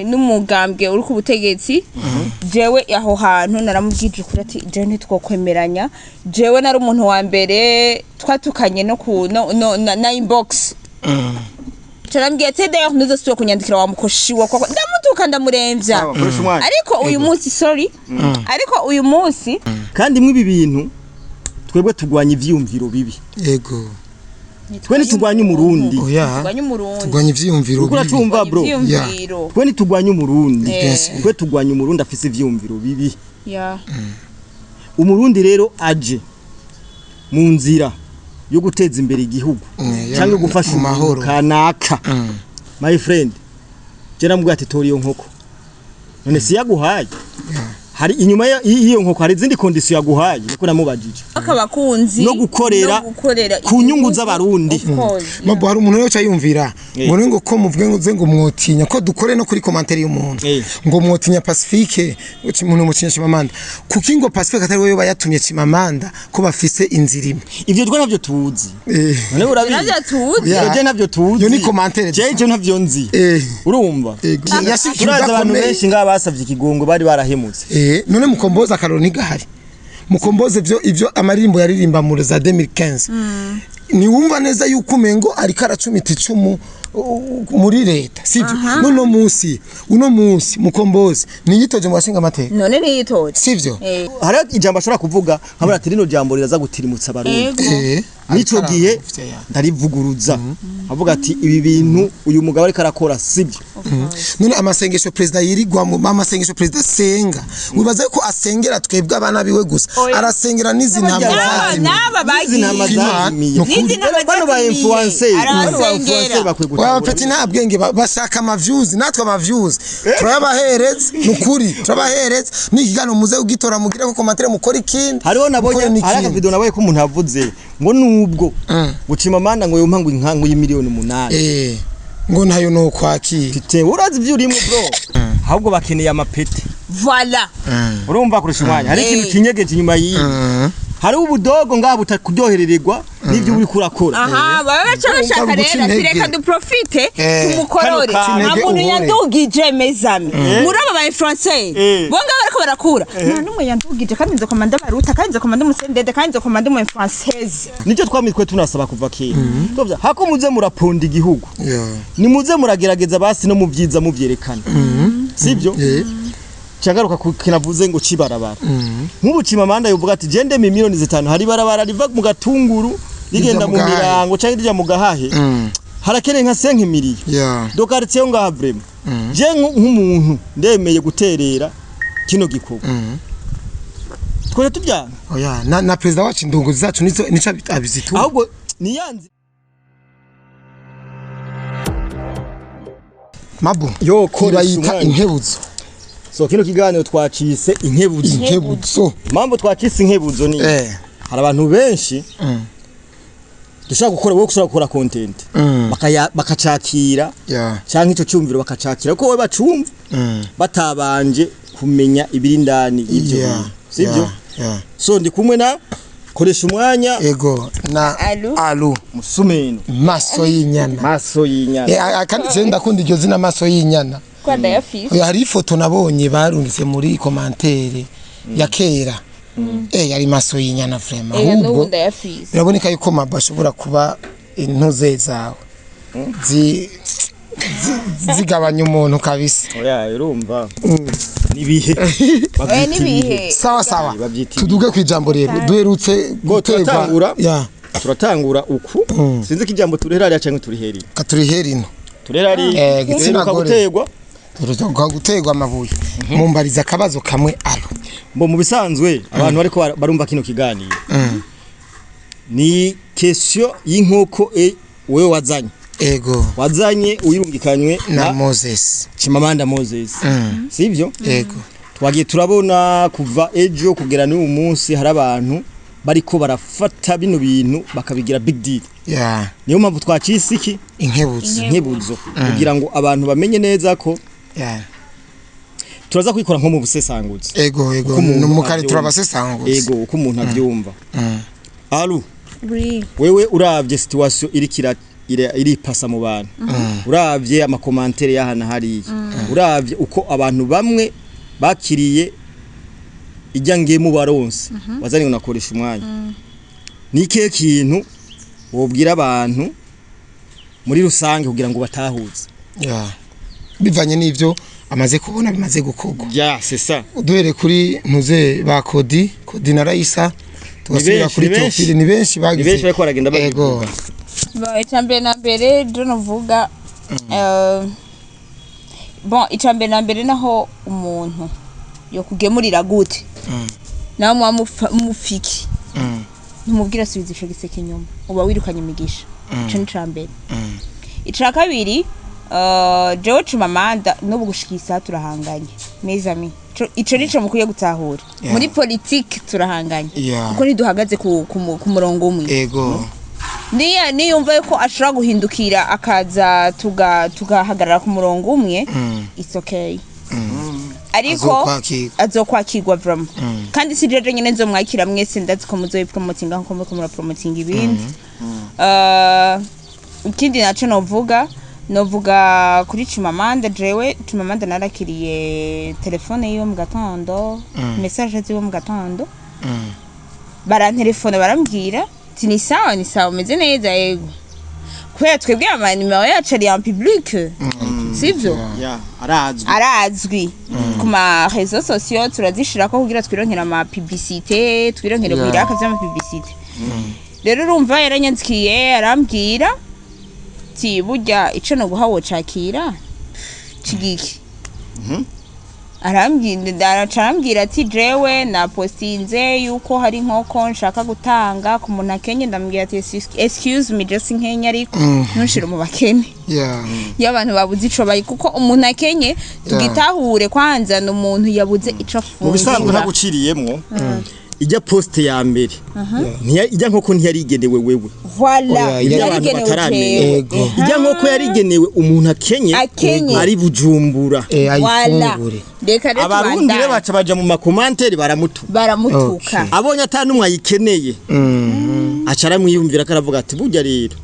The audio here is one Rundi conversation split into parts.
n'umugambwe uri ku butegetsi jewe aho hantu naramubwije kuri ati jewe ntitwokwemeranya jewe nari umuntu wa mbere twatukanye no ku na inbox Charambye ati d'ailleurs ntuzosubira kunyandikira wa mukoshi wa kwa ndamutuka ndamuremvya ariko uyu munsi sorry ariko uyu munsi kandi mwe ibi bintu twebwe tugwanya ivyumviro bibi yego twe nitugwanya umurundi tugwanya ivyumviro bibi uratumva bro twe nitugwanya umurundi twe tugwanya umurundi afise ivyumviro bibi umurundi rero aje mu nzira yo guteza imbere igihugu cyangwa gufasha amahoro kanaka my friend je namubwira ati tori yo nkoko none si yaguhaye hari inyuma iyo nkoko hari izindi condition yaguhaye niko namubajije akabakunzi no gukorera ku nyungu z'abarundi mabo hari umuntu yo yumvira ngo ko muvuge ngo mwotinya ko dukore no kuri commentaire y'umuntu ngo mwotinya Pacifique umuntu mucinya Chimamanda kuko ngo Pacifique atari we bayatumye Chimamanda ko bafise inzirimo ivyo twa navyo tuzi none urabizi je navyo tuzi yo ni commentaire je navyo nzi urumva yashikira abantu benshi ngabasavye ikigongo bari barahemutse none mukomboza karoni gahari mukomboze ivyo amaririmbo yaririmba muri za 2015 ni wumva neza yuko umengo ari karacumita icumu muri leta sivyo uno munsi mukomboze niyitoje mu bashinga amateka none niyitoje sivyo hari ijambo ashobora kuvuga nkabura ati rino jambo riraza gutirimutsa abarundi nico gihe ndarivuguruza avuga ati ibi bintu uyu mugabo ari karakora sivyo none amasengesho president yirigwa mu amasengesho president senga wibaza ko asengera twebwe abana biwe gusa arasengera n'izintama bano ba influencer wa peti nta bwenge bashaka amaviews natwe amaviews turabahereza nukuri turabahereza n'ikigano muze ugitora mugira ko commentaire mukora ikindi hariho nabonye haraka video nabaye ko umuntu avuze ngo nubwo Chimamanda ngo yompa ngo inkangu y'imiliyoni 8 ngo nayo no kwakira tite urazi ivyo urimo bro ahubwo bakeneye amapeti voilà urumva kurusha umwanya hari ikintu kinyegeje inyuma yiyi hari ubudogo ngabo utakuryoherererwa n'ivyo uri kurakora baba bashaka rero reka du profite tumukorore amuntu yandugije mezami muri aba ba influencer bonga bariko barakura nta numwe yandugije kandi nzo komanda baruta kandi nzo komanda umusendede kandi nzo komanda umu influenceuse nicyo twamitwe tunasaba kuva kera tovya hako muze muraponda igihugu ni muze muragerageza basi no muvyiza muvyerekana sivyo cyagaruka kinavuze ngo cibarabara nk'ubu Chimamanda yovuga ati jende miliyoni 5 hari barabara riva mu gatunguru rigenda mu mirango cyangwa rya mu gahahe harakene nka 5 miliyoni do quartier ngaha vraiment je nk'umuntu ndemeye guterera kino gikorwa twere tubyanga oya na president wacu indungu zacu nico abizitu ahubwo niyanze mabo yo bayita inkebuzo so kino kiganiro twacise inkebuzo mambo twacise inkebuzo ni hari abantu benshi dushaka gukora wowe ushaka gukora content bakacakira cyangwa ico cyumviro bakacakira ko we bacumva batabanje kumenya ibirindani ivyo sivyo so ndi kumwe na koresha umwanya ego na alu musumeno maso y'inyana kandi je ndakunda iryo zina maso y'inyana kwanda yafise hari ifoto nabonye barungitse muri commentaire ya kera yari maso y'inyana vraiment ahubwo biraboneka yuko mabashobora kuba intoze zawe zigabanya umuntu kabisa oya urumva nibihe sawa tuduge kwijambo rero duherutse gutegwa turatangura uku sinzi ko ijambo turihera cyangwa turiheri katuriherino turihari gitsina gutegwa turutoka gutegwa amabuye mumbariza akabazo kamwe alo mbo mu bisanzwe abantu bariko barumva kino kiganiro ni question y'inkoko wewe wazanye wazanye uyirungikanywe na Moses Chimamanda Moses sivyo yego twagiye turabona kuva ejo kugera n'uyu munsi hari abantu bariko barafata bino bintu bakabigira big deal niyo mpamvu twacise iki inkebuzo kugira ngo abantu bamenye neza ko turaza kwikora nko mu busesangutse ego numukari turabasesangutse uko umuntu avyumva alu wewe uravye situation iri iripasa mu bantu uravye amakomantere y'ahana hariya uravye uko abantu bamwe bakiriye ijya ngemu baronse wazanye unakoresha umwanya nike kintu wobwira abantu muri rusange kugira ngo batahuze bivanye n'ivyo amaze kubona bimaze gukorwa c'est ça duhere kuri ntuze ba Kodi na Raisa tubasubira kuri Tofili ni benshi bagize benshi bariko baragenda bagivuga icambere na mbere John vuga icambere na mbere naho umuntu yo kugemurira gute nawe mufiki ntumubwira subiza ico giseke inyuma uba wirukanye imigisha ico ni cambere ica kabiri jewe Chimamanda n'ubu gushikisa turahanganye mes amis ico nico mukwiye gutahura muri politique turahanganye kuko ntiduhagaze ku murongo umwe ego niyumva ko ashobora guhindukira akaza tugahagarara ku murongo umwe it's okay ariko azokwakirwa vraiment kandi si jeje nyene nzo mwakira mwese ndazi ko muzoyipromotinga nko mura promoting ibindi ikindi naco novuga kuri Chimamanda jewe Chimamanda narakiriye telefone yiwe mu gatondo message ziwe mu gatondo barantelefone barambwira ati ni sawa meze neza yego kubera twebwe amanimero yacu ari en public sivyo arazwi ku ma réseaux sociaux turazishira ko kugira twironkera ama publicité twironkere biraka vy'ama publicité rero urumva yaranyanzikiye arambwira ti burya ico no guhawo cakira cigiki arambwira ati jewe na postinze yuko hari nkoko nshaka gutanga ku muntu akenye ndambwira ati excuse me just nkenya ariko ntushire mu bakene y'abantu babuze ico bayi kuko umuntu akenye tugitahure kwanza no umuntu yabuze ico afunga mu bisanzwe ntaguciriyemwo ijya poste ya mbere ijya nkoko ntiyarigenewe wewe voilà yarigenewe ijya nkoko yarigenewe umuntu akenye ari Bujumbura ayifungure abarundi re baca baja mu makomantere baramutuka abonye atanumwe ayikeneye acara mwiyumvira karavuga ati burya rero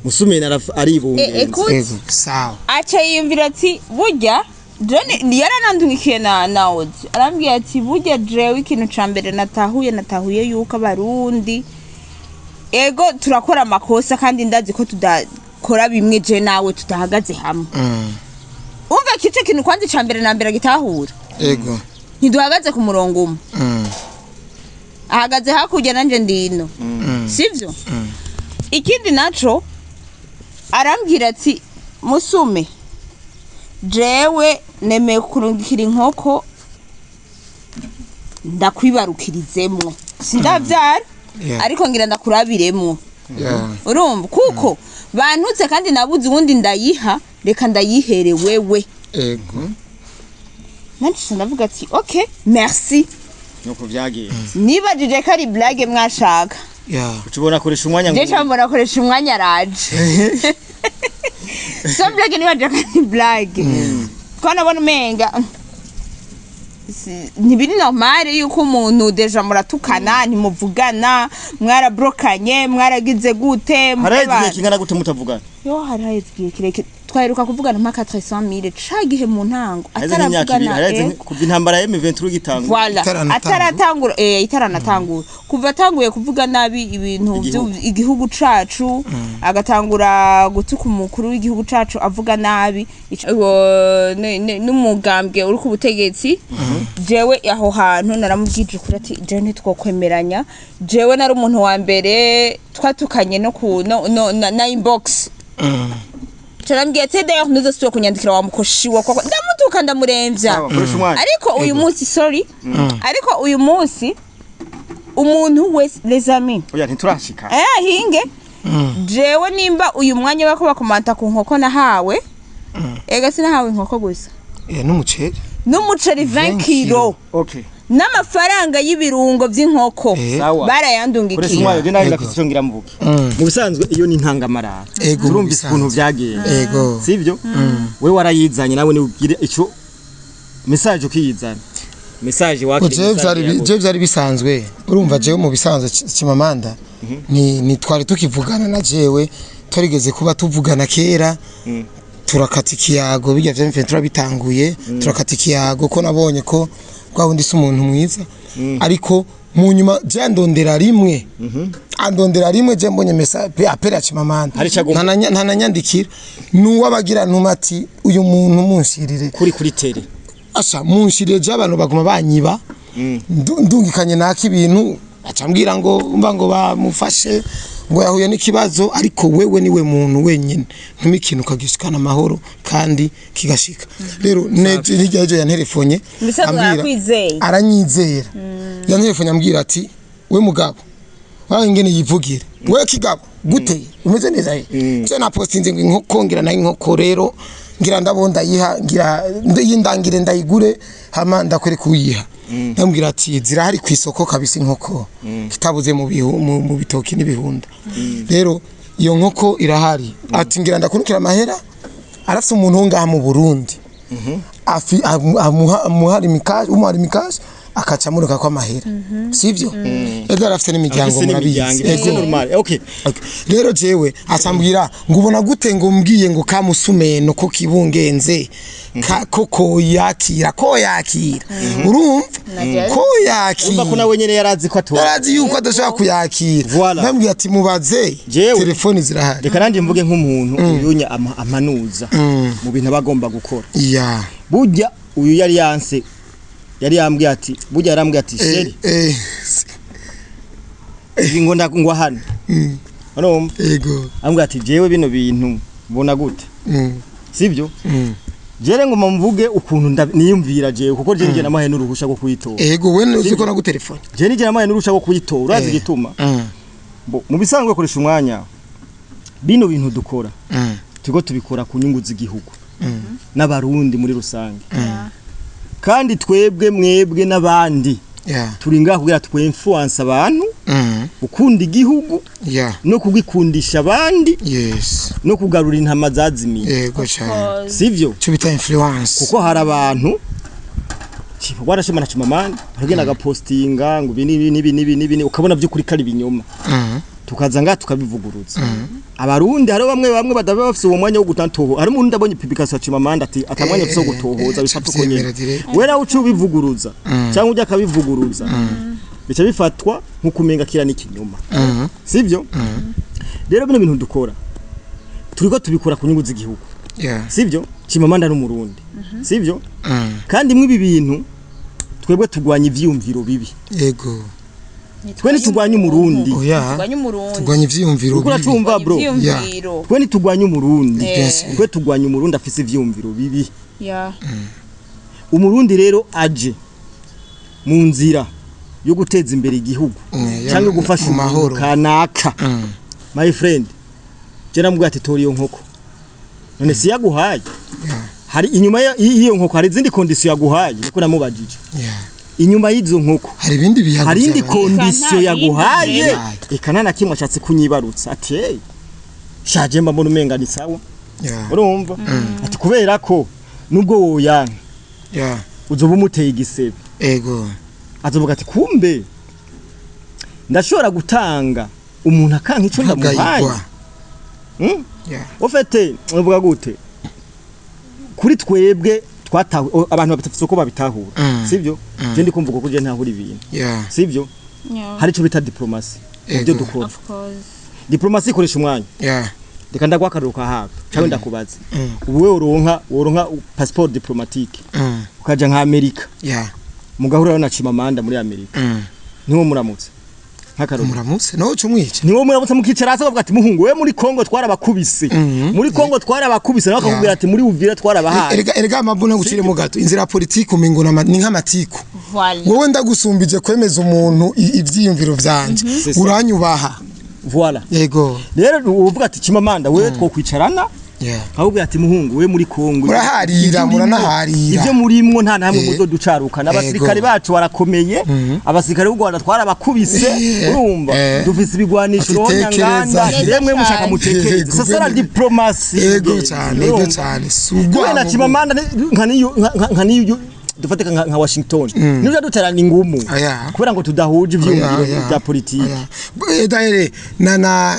musumena aribungenze sawa aca yiyumvira ati burya John yaranandungikiye nawe arambwiye ati burya jewe ikintu cambere natahuye yuko abarundi ego turakora amakosa kandi ndazi ko tudakora bimwe je nawe tudahagaze hamwe umva kice kintu kwanzi cambere na mbere gitahura ego ntiduhagaze ku murongo umwe ahagaze hakurya nanje ndino sivyo ikindi naco arambwira ati musume jewe nemeye kurungikira inkoko ndakwibarukirizemwo sindavyara ariko ngira ndakurabiremwo urumva kuko bantutse kandi nabuze ubundi ndayiha reka ndayihere wewe ego nanje ndavuga ati okay merci nuko vyagenze nibajije ko ari blague mwashaka ukibona koresha umwanya ngo je mbona koresha umwanya raje so blague nibaje ko ari blague ko nabona umenga ntibiri normal yuko umuntu deja muratukana ntimuvugana mwarabrokanye mwaragize gute haragiye kingana gute mutavugana haragiye kireke twaheruka kuvugana mpaka 300,000 cagihe mu ntango ataravugana kuva intambara ya M23 gitangura ataratangura itaranatangura kuva atanguye kuvuga nabi ibintu igihugu cacu agatangura gutuka umukuru w'igihugu cacu avuga nabi n'umugambwe uri ku butegetsi jewe aho hantu naramubwije kuri ati je ntitwokwemeranya jewe nari umuntu wa mbere twatukanye no na inbox Charambye ati d'ailleurs nous oswe kunyandikira wa mukoshi wa kwa ndamutuka ndamuremvya ariko uyu munsi sorry ariko uyu munsi umuntu wese les amis oya ntiturashika hinge jewe nimba uyu mwanya wako bakomanta ku nkoko nahawe ega sinahawe inkoko gusa n'umuceri 20 kilo okay n'amafaranga y'ibirungo by'inkoko barayandungikiye kuri umwayo nayo ndafite ngira mvuke mu bisanzwe iyo ni ntangamarara urumvise ukuntu byagiye sivyo we warayizanye nawe ni ugire ico message ukiyizana message wake je byari bisanzwe urumva jewe mu bisanzwe Chimamanda ni twari tukivugana na jewe twarigeze kuba tuvugana kera turakata ikiyago bijya vya M23 bitanguye turakata ikiyago ko nabonye ko bwabundi se umuntu mwiza ariko mu nyuma byandondera rimwe andondera rimwe je mbonye message apera Chimamanda ntananyandikira nuwabagira ntumati uyu muntu munshirire kuri tere asha munshirire je abantu baguma banyiba ndungikanye naka ibintu acambwira ngo umva ngo bamufashe ngo yahuye n'ikibazo ariko wewe niwe muntu wenyine ntumikintu kagishikana amahoro kandi kigashika rero neje hirya ya telefone aranyizera ya telefone ambwira ati we mugabo wawe ngene yivugira we kigabo gute umeze neza je na postinze ngo inkoko ngira na inkoko rero ngira ndabonda yiha ngira yindangire ndayigure hama ndakore kuyiha ndambwira ati zirahari ku isoko kabisa inkoko kitabuze mu bitoki n'ibihunda rero iyo nkoko irahari ati ngira ndakunukira amahera arafite umuntu ngaha mu Burundi afi umuhari mikaje akaca muruka kwa mahera sivyo ego arafite n'imiryango murabizi normal okay rero jewe asambwira ngo ubona gute ngo mbwiye ngo kamusumeno ko kibungenze koko yakira urumva ko yakira umva ko nawe nyene yarazi ko atora yarazi yuko adashaka kuyakira nambwiye ati mubaze telefoni zirahari reka nandi mvuge nk'umuntu uyunya amanuza mu bintu abagomba gukora burya uyu yari yanse yari yambwiye ati burya yarambwiye ati sheri ngo ndakungwa hano urumva yego ambwiye ati jewe bino bintu mbona gute sivyo jere ngo mvuge ukuntu niyumvira jewe kuko je ngena amahe n'uruhusha rwo kuyitora yego we uziko na gutelefone je ngena amahe n'uruhusha rwo kuyitora urazi gituma mu bisanzwe koresha umwanya bino bintu dukora tugo tubikora ku nyungu z'igihugu n'abarundi muri rusange kandi twebwe mwebwe n'abandi turi ngaho kugira twe influence abantu ukunda igihugu no kugikundisha abandi no kugarura intama zazimiye yego cyane sivyo cyo bita influence kuko hari abantu warashimana Chimamanda bagenda agapostinga ngo nibi ukabona byo kuri kari binyoma tukaza nga tukabivuguruza abarundi hari bamwe badaba bafise uwo mwanya wo gutantoho hari umuntu ndabonye publication ya Chimamanda ati atamwanya byo gutohoza bifata uko nyene wera ucu bivuguruza cyangwa ujya kabivuguruza bica bifatwa nkukumenga kira n'ikinyoma sivyo rero bino bintu dukora turiko tubikora ku nyungu z'igihugu sivyo Chimamanda n'umurundi sivyo kandi mwe ibi bintu twebwe tugwanya ivyumviro bibi yego twe nitugwanya umurundi tugwanya ivyumviro bibi uracumva bro twe nitugwanya umurundi twe tugwanya umurundi afise ivyumviro bibi umurundi rero aje mu nzira yo guteza imbere igihugu cyangwa gufasha amahoro kanaka my friend je namubwiye ati tori iyo nkoko none si yaguhaye hari inyuma iyo nkoko hari izindi condition yaguhaye niko namubajije inyuma y'izo nkoko hari ibindi bihago hari indi condition yaguhaye ekanana kimwe ashatse kunyibarutsa ati hey shaje mba mbona umenga ni sawa urumva ati kubera ko nubwo woyana uzoba umuteye igisebe ego azovuga ati kumbe ndashobora gutanga umuntu akanka ico ndamuhaye ofete uvuga gute kuri twebwe twatawe abantu batafise uko babitahura sivyo je ndi kumvuga ko je ntahura ibintu sivyo hari ico bita diplomasi ibyo dukora diplomasi ikoresha umwanya reka ndagwakaruka hafi cyangwa ndakubaza ubu we woronka passport diplomatique ukaja nka Amerika mugahura na Chimamanda muri Amerika niwo muramutse nk'akaruhuko muramutse no cumwica niwo muramutse mukicara hasi bavuga ati muhungu we muri Kongo twarabakubise muri Kongo twarabakubise nawe akakubwira ati muri Uvira twarabahaye erega amabuna gucire mu gato inzira politike umengo ni nk'amatiku wowe ndagusumbije kwemeza umuntu ivyiyumviro vyanje uranyubaha voilà yego rero uvuga ati Chimamanda wewe twokwicarana ahubwo ati muhungu we muri Kongo muranaharira ibyo murimwo nta namwe muzo ducarukana abasirikare bacu barakomeye abasirikare b'u Rwanda twarabakubise urumva dufise ibigwanisho ronyanganda remwe mushaka mutekereze sasa la diplomasi yego cyane subwo na Chimamanda nkaniyo dufateka nka Washington niyo duterana ingumu kubera ngo tudahuje ivyumviro bya politiki daire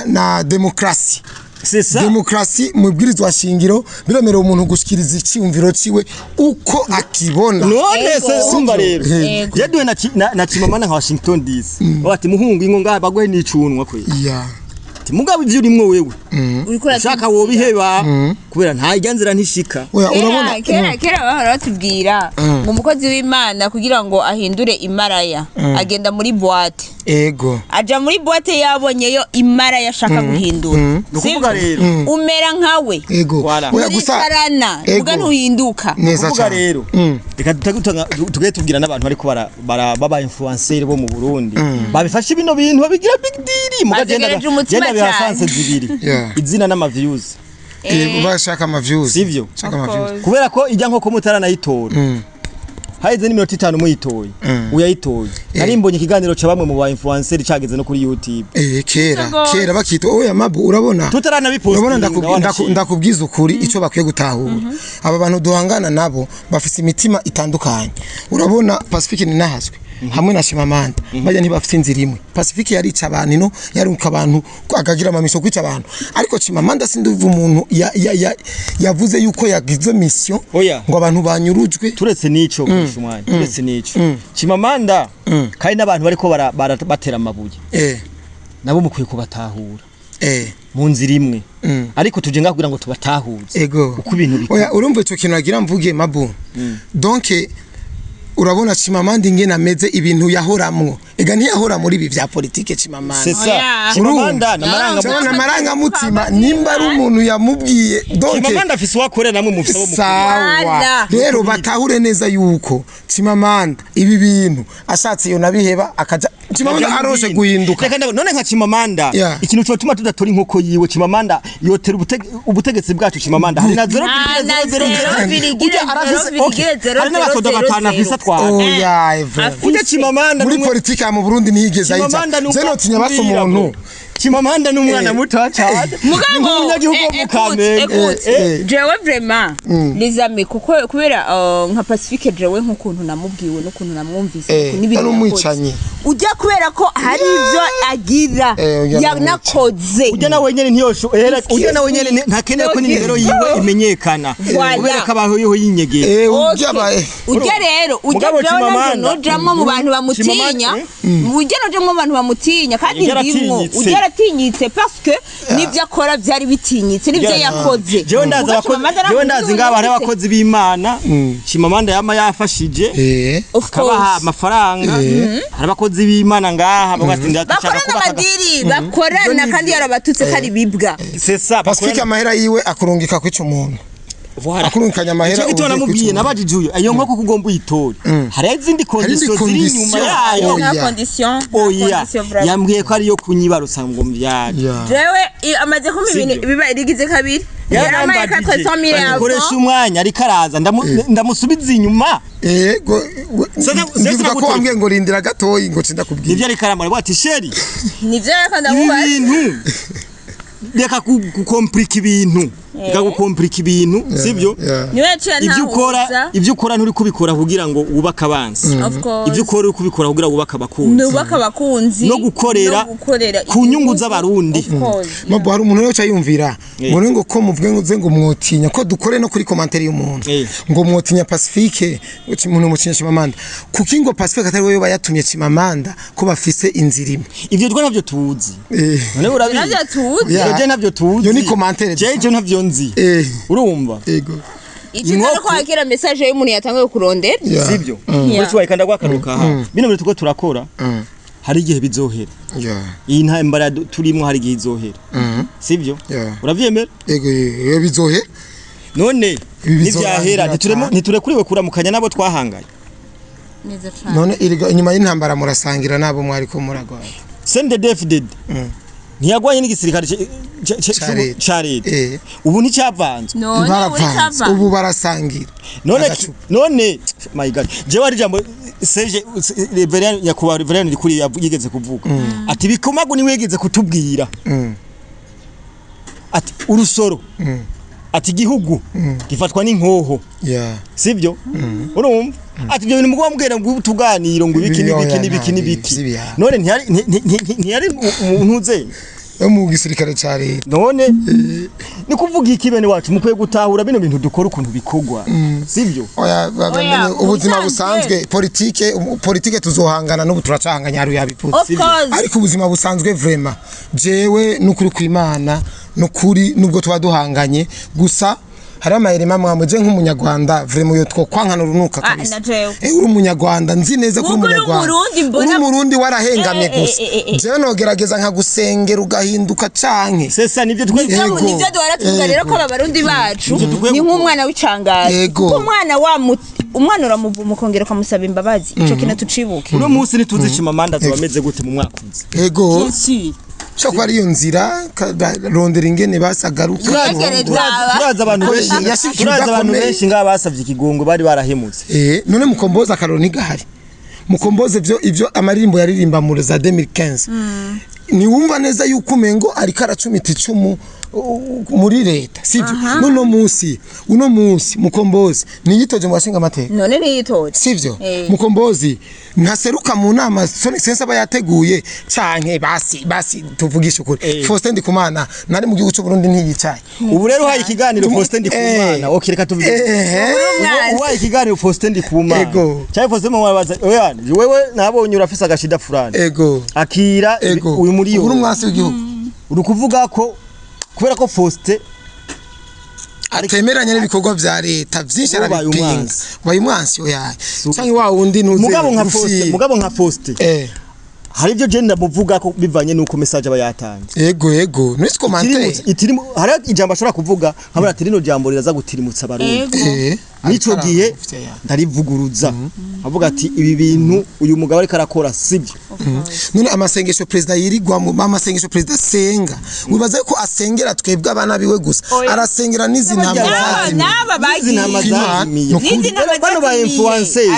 na demokrasi C'est ça. Demokrasi mu bwirizwa shingiro biremerera umuntu gushikiriza iciyumviro ciwe uko akibona. none Ego. se sumva rero Ego. yaduwe na Chimamanda nka Washington DC bati muhungu ingo ngaha bagwe n'icunwa kwe Yeah. ati mugabo ivyo urimwo wewe uriko ushaka wobiheba kubera nta ijyanzira ntishika Oya urabona kera bahora batubwira ngo umukozi w'Imana kugira ngo ahindure imaraya agenda muri boîte ego aja muri boîte yabonyeyo imaraya ashaka guhindura nukuvuga rero umera nkawe ego Voilà. oya gusa urikarana Ego. muga ntuhinduka neza kuvuga cyane rero reka tugiye tubwira n'abantu ariko baba influencer bo mu Burundi babifashe bino bintu babigira big deal Bategereje umutima genda bihasanse zibiri Yeah. izina n'ama views bashaka ama views sivyo shaka ama views kubera ko ijya nko mutaranayitora haize n'iminota 5 muyitoye uyayitoye nari mbonye ikiganiro ca bamwe mu ba influencer cageze no kuri YouTube kera bakita oya mabu urabona tutaranabiposta urabona ndakubwiza ukuri ico bakwiye gutahura aba bantu duhangana nabo bafise imitima itandukanye urabona Pacifique ni nahaswe hamwe na Chimamanda bajya ntibafite inzira imwe Pacifique yarica abantu no yaruka abantu akagira amamisho kwica abantu ariko Chimamanda sinduva umuntu yavuze yuko yagize mission ngo abantu banyurujwe turetse nico kushumanya turetse nico Chimamanda kandi n'abantu bariko batera amabuye nabo mukwiye kubatahura mu nzira imwe ariko tuje ngakugira ngo tubatahuze uko ibintu bikora oya urumva ico kintu agira mvuge mabu donc urabona Chimamanda ingene ameze ibintu yahoramwo ega ntiyahora muri ibi vya politike Chimamanda c'est ça Chimamanda namaranga mutima nimba ari umuntu yamubwiye donc Chimamanda afise wakore namwe mufisa bo sawa rero batahure neza yuko Chimamanda ibi bintu ashatse yo nabiheba akaja Chimamanda aroshe guhinduka none nka Chimamanda ikintu cyo tuma tudatora inkoko yiwe Chimamanda yotera ubutegetsi bwacu Chimamanda hari na 0,0 hari n'abasoda batana visa oya uje Chimamanda muri politique ya mu Burundi nihigeze ayica zeno tinya basa umuntu Chimamanda n'umwana muto cyane mumunyagihugu mu Kamenge jewe vraiment les amis kuko kubera nka Pacifique jewe nk'ukuntu namubwiwe n'ukuntu namwumvise n'ibintu ujya kubera ko hari ivyo agira yanakoze ujya nawe nyene ntiyosho ujya nawe nyene ntakeneye ko nimero yiwe imenyekana kubera ko abaho yo yinyegeye ujya rero ujya nojamwe mu bantu bamutinya ujya nojamwe mu bantu bamutinya kandi ndimwo ujya aratinyitse parce que nivyo akora byari bitinyitse nivyo yakoze jewe ndazi ngaba hari abakozi b'Imana Chimamanda yama yafashije akabaha amafaranga hari abakozi b'Imana ngaha bagatindira bakora n'amadiri bakorana kandi yarabatutse kari bibwa c'est ça Pacifique amahera yiwe akurungika kwica umuntu akurungikanya amahera cyo namubwiye nabajijuye ayo nkoko kugomba uyitore hari izindi conditions ziri inyuma yayo na condition yambwiye ko ari yo kunyibarusa ngo mvyaje jewe amaze ko ibintu biba rigize kabiri yaramaye 400,000 koresha umwanya ari karaza ndamusubiza inyuma ndivuga ko wambwiye ngo rindira gatoyi ngo cinda kubwira nivyo ari karamara bati sheri nivyo yakanda mubaza reka gukomplika ibintu gukomplika ibintu sivyo ibyo ukora nturi kubikora kugira ngo wubake abansi ibyo ukora uri kubikora kugira wubake abakunzi no gukorera ku nyungu z'abarundi mabo hari umuntu rero yumvira ngo ko muvuge ngo mwotinya ko dukore no kuri commentaire y'umuntu ngo mwotinya Pacifique umuntu mucinya Chimamanda kuki ngo Pacifique atari we bayatumye Chimamanda ko bafise inzira imwe ivyo twa navyo tuzi none urabizi je navyo tuzi yo ni commentaire je navyo nzi urumva ego Ichitaro kwa kira message y'umuntu yatangiye kurondera sivyo muri cyo ikanda gwakaruka aha bino biri tuko turakora hari igihe bizohera iyi ntambara turimo hari igihe izohera sivyo uravyemera ego bizohe none nivyahera ntiturekuriwe kuramukanya nabo twahanganye neza cyane none iriga inyuma y'intambara murasangira nabo mwari ko muragwa sende defded ntiyagwanye n'igisirikare ca leta ubu nticyavanzwe ubu barasangira none my god je wari jambo seje reverend yakuba reverend kuri yigeze kuvuga ati bikomago ni wegeze kutubwira ati urusoro ati gihugu gifatwa n'inkoho sivyo urumva ati byo bintu mugwa mbwira ngo tuganiro ngo ibiki nibiki none ntiyari umuntu uze yo mu gisirikare ca leta none ni kuvuga iki bene wacu mukwiye gutahura bino bintu dukora ukuntu bikogwa sivyo oya bamenye ubuzima busanzwe politike tuzohangana n'ubu turacahanganya haru yabiputse ariko ubuzima busanzwe vraiment jewe n'ukuri kw'Imana n'ukuri nubwo tuba duhanganye gusa hari amayirema mwamuje nk'umunyarwanda vraiment yo twokwankana urunuka kabisa uri umunyarwanda nzi neza ko umunyarwanda uri umurundi warahengamye gusa jewe nogerageza nka gusengera ugahinduka canke sesa nivyo twebwe nivyo duhora rero ko abarundi bacu ni nk'umwana w'icangara ko umwana uramuvuma ukongera ukamusaba imbabazi ico kintu tucibuke uno munsi nituzi Chimamanda zobameze gute mu mwaka uzi yego cyo kwa ariyo nzira rondera ingene basagaruka turaza abantu benshi nga basavye ikigongo bari barahemutse none mukomboza akaroni gahari mukomboze ivyo amaririmbo yaririmba muri za 2015 ni wumva neza yuko umengo ari karacumita icumu muri leta sivyo uno munsi mukombozi niyitoje mu bashinga amateka none niyitoje sivyo mukombozi ntaseruka mu nama sense aba yateguye canke basi tuvugisha ukuri Faustin Ndikumana nari mu gihugu cy'u Burundi ntiyicaye ubu rero hayi ikiganiro Faustin Ndikumana okireka tuvuge uwaye ikiganiro Faustin Ndikumana cyane Faustin mu babaza wewe nabonye urafisa agashida fulani akira uyu muri yo uri umwasi w'igihugu uri kuvuga ko kubera ko Faustin atemeranya n'ibikorwa vya leta vyinshi arabipinga wayi mwansi oya canke wa wundi nuze mugabo nka Faustin hari ibyo je ndamuvuga ko bivanye nuko message aba yatanze yego nisi commentaire itirimo hari ijambo ashobora kuvuga nkabara ati rino jambo riraza gutirimutsa abarundi nico gihe ndarivuguruza avuga ati ibi bintu uyu mugabo ariko arakora sibyo none amasengesho president yirigwa mu amasengesho president senga wibaza ko asengera twebwe abana biwe gusa arasengera n'izina n'aba bagiye bano ba influencer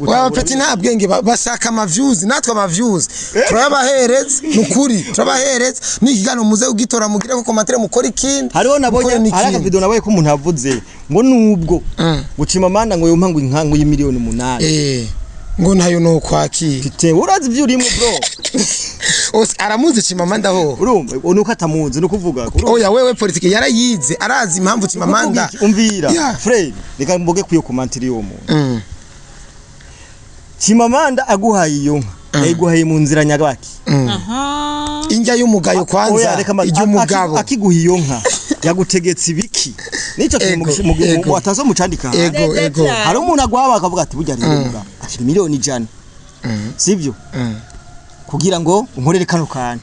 wa peti nta bwenge bashaka amaviews natwe amaviews turabahereza nukuri turabahereza n'ikigano muze ugitora mugire ko commentaire mukora ikindi hariho nabonye araka video nabaye ko umuntu avuze ngo nubwo Chimamanda ngo yompa ngo inkangu y'imiliyoni 8 ngo ntayo no kwakira tete urazi ibyo urimo bro aramuzi Chimamanda ho urumva unuko atamuzi no kuvuga oya wewe politike yarayize arazi impamvu Chimamanda umvira Fred reka mboge kuyo komantiri yo muntu Chimamanda aguhaye iyo nka ayiguhaye mu nzira nyagabaki injya y'umugayo kwanza iry'umugabo akiguha iyo nka yagutegetse ibiki nico mu atazo mucandika ego hari umuntu agwaba akavuga ati burya rero akiri miliyoni 100 sivyo kugira ngo unkorere kano kana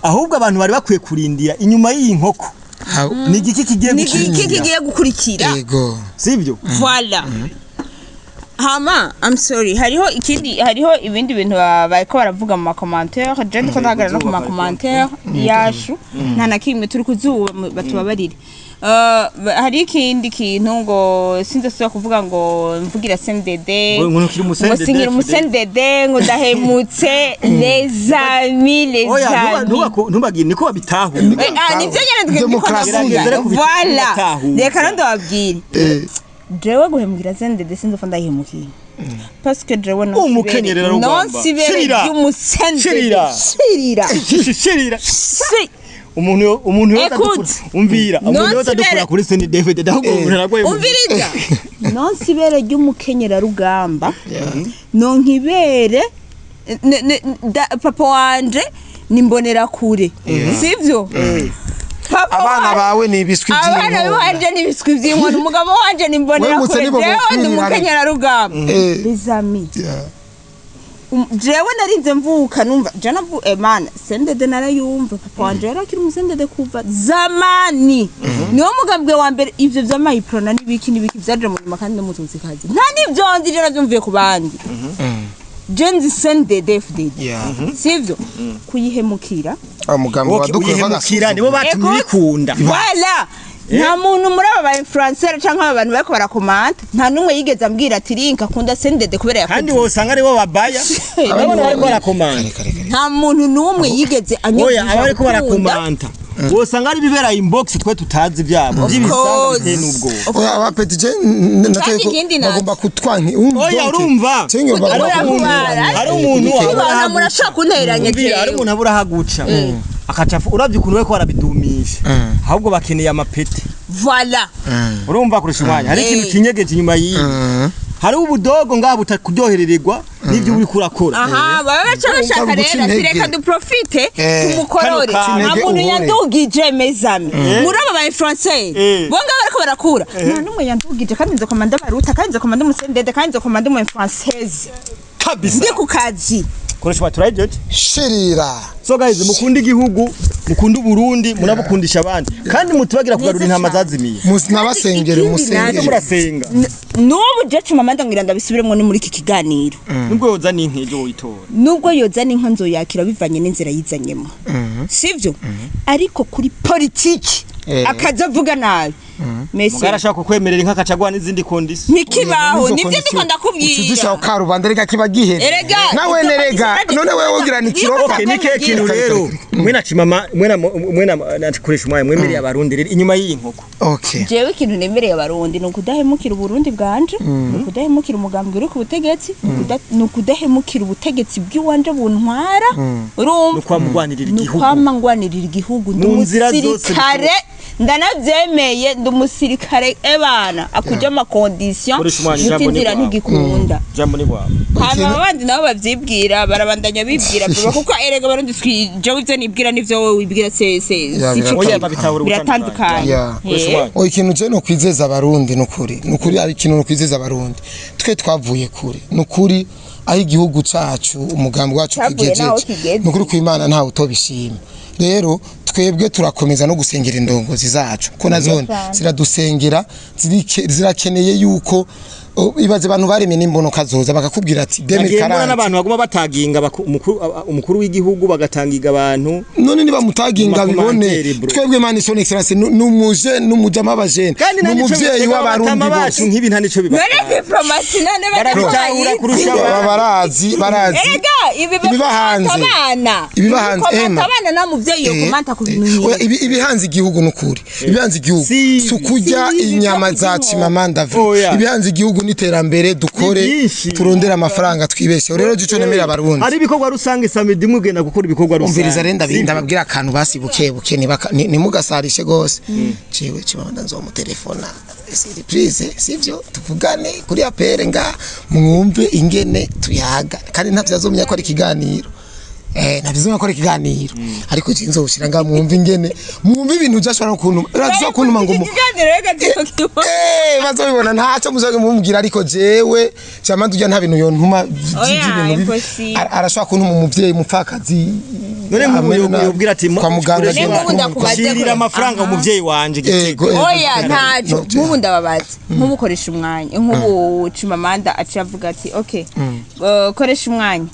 ahubwo abantu bari bakwiye kurindira inyuma y'iyi nkoko ni igiki kigiye gukurikira ego sivyo voilà Hama, I'm sorry. Hariho ibindi bintu bariko baravuga mu commentaire. Je ndiko ndagara no mu commentaire yashu. Nta nakimwe turi kuzuba batubabarire. Hari ikindi kintu ngo sindasubira kuvuga ngo mvugira CNDD. Ngo singira umusendede ngo ndahemutse les amis. Ntubagire niko babitaho. Nivyo nyene twebwe voilà. Reka ndababwire. Jewe guhemukira CNDD sinzofa ndayihemukiye parce que jewe no umukenyerera rugamba shirira umuntu umvira umuntu yotadukura kuri Saint David ndahugurira ragwe umviriza no sibere ry'umukenyera rugamba no nkibere papa wanje nimbonera kure sivyo abana bawe ni biswi by'inkono abana banje ni biswi by'inkono umugabo wanje nimbonera kure jewe ndi mukenyera rugamba bizami jewe narinze mvuka numva jana vu emana sendede narayumva papa wanje yarakiri umusendede kuva zamani niwo mugambwe wa mbere ivyo vy'amayiprona n'ibiki vyaje mu nyuma kandi n'umutunzi kazi nta nivyo ndije navyumviye ku bandi Jenzi sendede FDD sivyo kuyihemukira umugambo wadukuyihemukira nibo batumye bikunda voilà nta muntu muri aba influencer canke abantu bariko barakomanta nta numwe yigeze ambwira ati linka kunda sendede kubera yakoze kandi wosanga aribo babaya abana bariko barakomanta nta muntu numwe yigeze anyobya oya abariko barakomanta wosanga ari bibera inbox twe tutazi byabo by'ibisanga biteye n'ubwo oya abapeti je nateko bagomba kutwanki oya urumva ari umuntu abana murashaka kunteranya je ari umuntu abura haguca akaca uravye ukuntu we ko arabidumisha ahubwo bakeneye amapeti voilà urumva kurusha umwanya hari ikintu kinyegeje inyuma yiyi hari ubudogo ngaho butakuryoherererwa n'ibyo uri kurakora aha baba bashaka rero tireka du profite tumukorore amuntu yadugije mezami muri aba ba influencer bonga bariko barakura nta numwe yandugije kandi nzo komanda baruta kandi nzo komanda umusendede kandi nzo komanda umu influenceuse kabisa ndi ku kazi koresha baturaje shirira so guys mukunda igihugu mukunda Burundi munabukundisha abandi kandi mutubagira kugarura intama zazimiye nabasengere musengere murasenga n'ubu je cuma ndangira ndabisubiremo no muri iki kiganiro nubwo yoza n'inkejo witora nubwo yoza n'inka nzoyakira bivanye n'inzira yizanyemo sivyo ariko kuri politiki akaza avuga nabi Messi mugarashaka kukwemerera inka kacagwa n'izindi kondisi nikibaho nivyo ndiko ndakubwira tuzishaho karubanda reka kibagihe nawe nerega none wewe ugira ni kiroko okay nike kintu rero mwena chimama mwena nakoresha umwaye mwemereye abarundi rero inyuma y'iyi nkoko okay jewe ikintu nemereye abarundi no kudahemukira Burundi bwanje no kudahemukira umugambwe uri ku butegetsi no kudahemukira ubutegetsi bw'iwanje buntwara urumva no kwamugwanirira igihugu no kwamangwanirira igihugu nd'umusirikare ndanavyemeye ndumusirikare ebana akuja ama condition gutindira ntigikunda jambo ni bwa hano abandi nabo bavyibwira barabandanya bibwira kuko erega barundi twije ivyo nibwira nivyo wowe wibwira oya babitahura biratandukanye oya ikintu je no kwizeza abarundi nukuri ari ikintu no kwizeza abarundi twe twavuye kure nukuri aho igihugu cacu umugambi wacu kigejeje nukuri kw'Imana ntawe utobishima rero twebwe turakomeza no gusengera indongozi zacu ko nazone ziradusengera zirakeneye yuko ibaze abantu baremye n'imbono kazoza bakakubwira ati demirkarante n'abantu baguma bataginga umukuru w'igihugu bagatangiga abantu none niba mutaginga bibone twebwe mani son excellence numuje numujama abajene numuvyeyi w'abarundi bose nk'ibi nta nico biba none diplomasi none barabitahura kurusha barazi erega ibibahanze abana na muvyeyi yo komanta ku bintu ibihanze igihugu nukuri ibihanze igihugu sukurya inyama za Chimamanda ibihanze igihugu niterambere dukore turondera amafaranga twibeshe rero gico nemera abarundi ari bikorwa rusange samedi mugenda gukora ibikorwa rusange umviriza renda binda babwira akantu basi buke ni mugasarishe gose ciwe Chimamanda nzomutelefona surprise sivyo tuvugane kuri apere nga mwumve ingene tuyaga kandi ntavyazomya ko ari kiganiro nabizuma ko ari kiganiro ariko jinzo ushira nga mwumve ingene mwumve ibintu byashobora ukuntu razwa kuntu mangumo bazobibona ntaco muzoge mumbwira ariko jewe Chimamanda ujya nta bintu yontuma by'ibintu arashobora kuntu mu muvyeyi mupfakazi none mubwira ati kwa muganga shirira amafaranga umuvyeyi wanje gitego oya ntaco nk'ubu ndababaza nk'ubukoresha umwanya nk'ubu Chimamanda acavuga ati okay koresha umwanya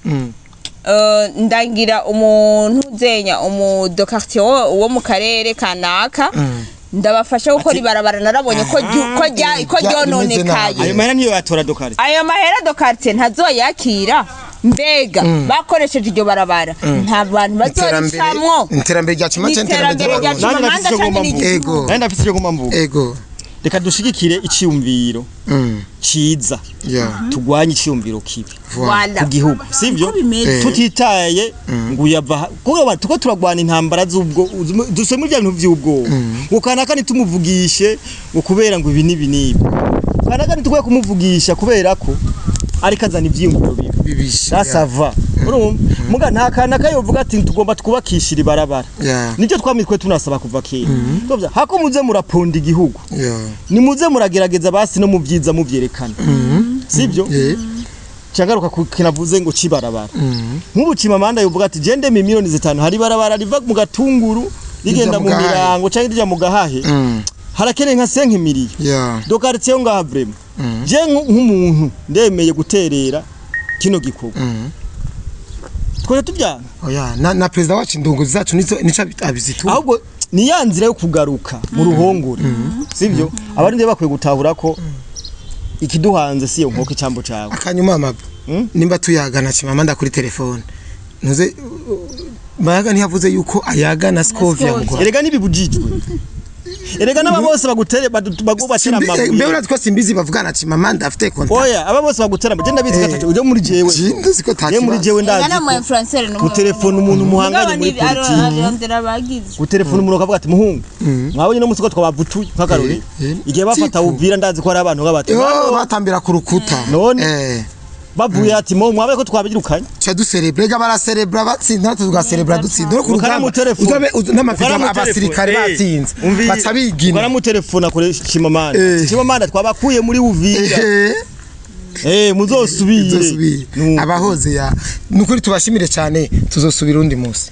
ndangira umuntu zenya umudo quartier wo mu karere kanaka ndabafasha gukora ibarabara narabonye ko ryononekaye ayo mahera niyo yatora do quartier ayo mahera do quartier ntazoyakira mbega bakoresheje iryo barabara nta bantu bazoricamwo interambere rya Chimamanda ego nandi afite cyo gumamvuga ego reka dushigikire iciyumviro ciza tugwanye iciyumviro kibi ku gihugu sivyo tutitaye nguyava kuko tuko turagwana intambara z'ubwo dusome ibyo bintu by'ubwo ukana kandi tumuvugishe ukubera ngo ibi nibi kana kandi tukwiye kumuvugisha kubera ko ari kazana ivyiyumviro bibisha sava muga nta kana kayovuga ati tugomba twubakishira ibarabara nicyo twamitwe tunasaba kuva kera tovya hako muze muraponda igihugu ni muze muragerageza basi no muvyiza muvyerekana sivyo cyagaruka kinavuze ngo cibarabara nk'ubu Chimamanda yovuga ati jende miliyoni 5 hari barabara riva mu gatunguru rigenda mu mirango cyangwa rija mu gahahe harakene nka 5 miliyoni do quartier ngaha vraiment je nk'umuntu ndemeye guterera kino gikorwa twere tubyana oya na president wacu indongozi zacu nico abizitu ahubwo ni yanzira yo kugaruka mu ruhongore sivyo abarundi bakwiye gutahura ko ikiduhanze siyo nkoko cyambo cawe akanyuma maba nimba tuyagana Chimamanda kuri telefone ntuze Mayaga ntiyavuze yuko ayaga na Scovia mu Rwanda. Erega nibibujijwe. Erega n'aba bose bagutere bagubatera amabuye. Mbe uratwa simbizi bavugana ati mama ndafite contact. Oya aba bose bagutera amabuye ndabizi gatatu uje muri jewe. Ndazi ko Ye muri jewe ndazi. Ngana mu influencer no. Ku telefone umuntu muhanganye muri politiki. Ku telefone umuntu akavuga ati muhungu. Mwabonye no musiko twabavutuye nkagarore. Igihe bafata ubwira ndazi ko ari abantu nk'abati. Batambira ku rukuta. None bavuye ati mo mwabaye ko twabigirukanye cha du celebrate bara celebrate batsinda tuga celebrate dutsinda no ku rugamba utabe n'amafiga abasirikare batsinze batabigina bara mu telefone akoresha Chimamanda twabakuye muri Uvira muzosubire abahoze ya nukuri tubashimire cyane tuzosubira undi munsi.